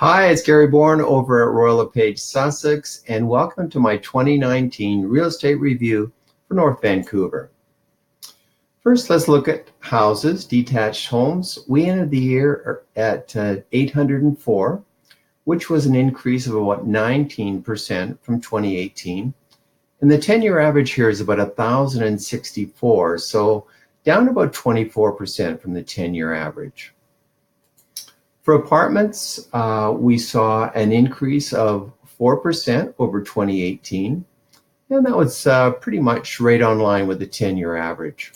Hi, it's Gary Bourne over at Royal LePage Sussex, and welcome to my 2019 real estate review for North Vancouver. First, let's look at houses, detached homes. We ended the year at 804, which was an increase of about 19% from 2018. And the 10-year average here is about 1,064, so down about 24% from the 10-year average. For apartments, we saw an increase of 4% over 2018, and that was pretty much right on line with the 10-year average.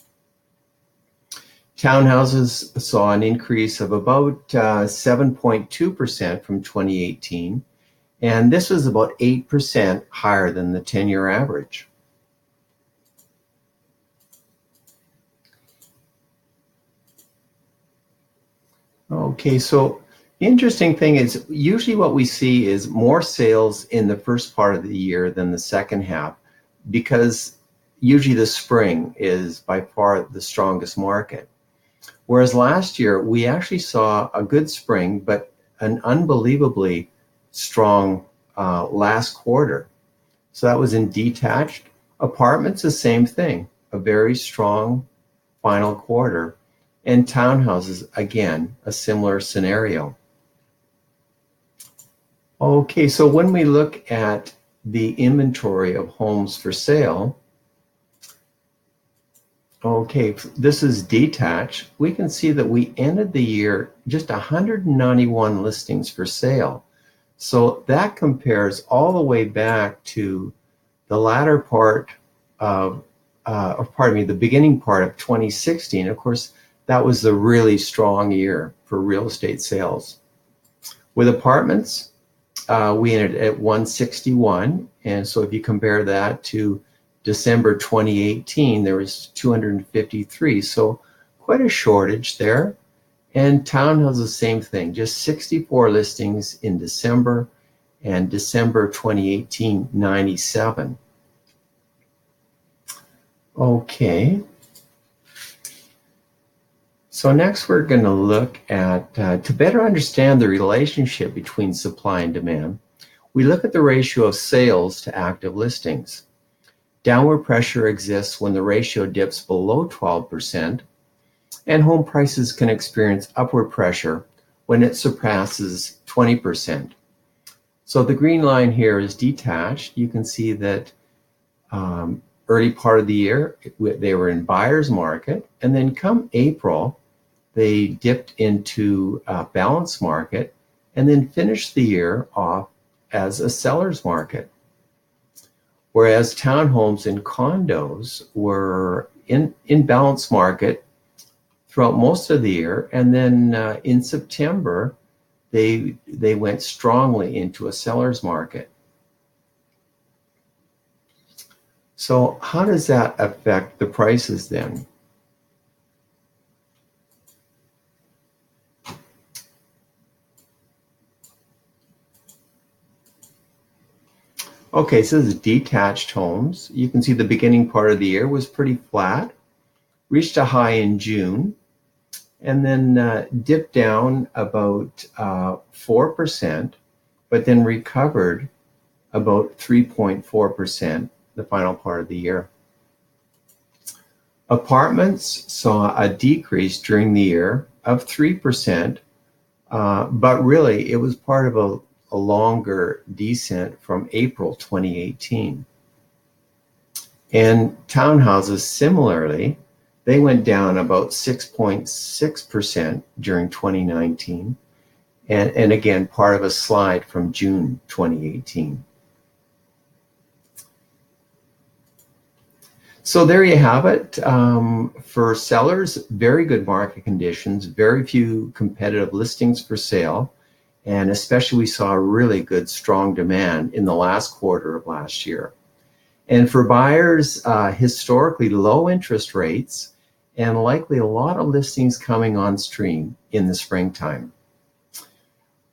Townhouses saw an increase of about 7.2% from 2018, and this was about 8% higher than the 10-year average. Okay, so the interesting thing is usually what we see is more sales in the first part of the year than the second half, because usually the spring is by far the strongest market. Whereas last year we actually saw a good spring, but an unbelievably strong last quarter. So that was in detached. Apartments, the same thing, a very strong final quarter. And townhouses, again, a similar scenario. Okay, so when we look at the inventory of homes for sale, okay, this is detached. We can see that we ended the year just 191 listings for sale. So that compares all the way back to the latter part of, the beginning part of 2016. Of course, that was the really strong year for real estate sales. With apartments, we ended at 161. And so if you compare that to December 2018, there was 253. So quite a shortage there. And townhouses, same thing, just 64 listings in December, and December 2018, 97. Okay. So next we're going to look at, to better understand the relationship between supply and demand, we look at the ratio of sales to active listings. Downward pressure exists when the ratio dips below 12%, and home prices can experience upward pressure when it surpasses 20%. So the green line here is detached. You can see that early part of the year, they were in buyer's market, and then come April, they dipped into a balanced market and then finished the year off as a seller's market. Whereas townhomes and condos were in balanced market throughout most of the year, and then in September, they went strongly into a seller's market. So how does that affect the prices then? Okay, so this is detached homes. You can see the beginning part of the year was pretty flat, reached a high in June, and then dipped down about 4%, but then recovered about 3.4% the final part of the year. Apartments saw a decrease during the year of 3%, but really it was part of a longer descent from April 2018. And townhouses, similarly, they went down about 6.6% during 2019, and again, part of a slide from June 2018. So there you have it. For sellers, very good market conditions, very few competitive listings for sale, and especially we saw a really good, strong demand in the last quarter of last year. And for buyers, historically low interest rates, and likely a lot of listings coming on stream in the springtime.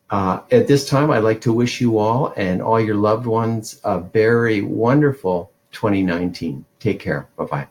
At this time, I'd like to wish you all and all your loved ones a very wonderful 2019. Take care. Bye-bye.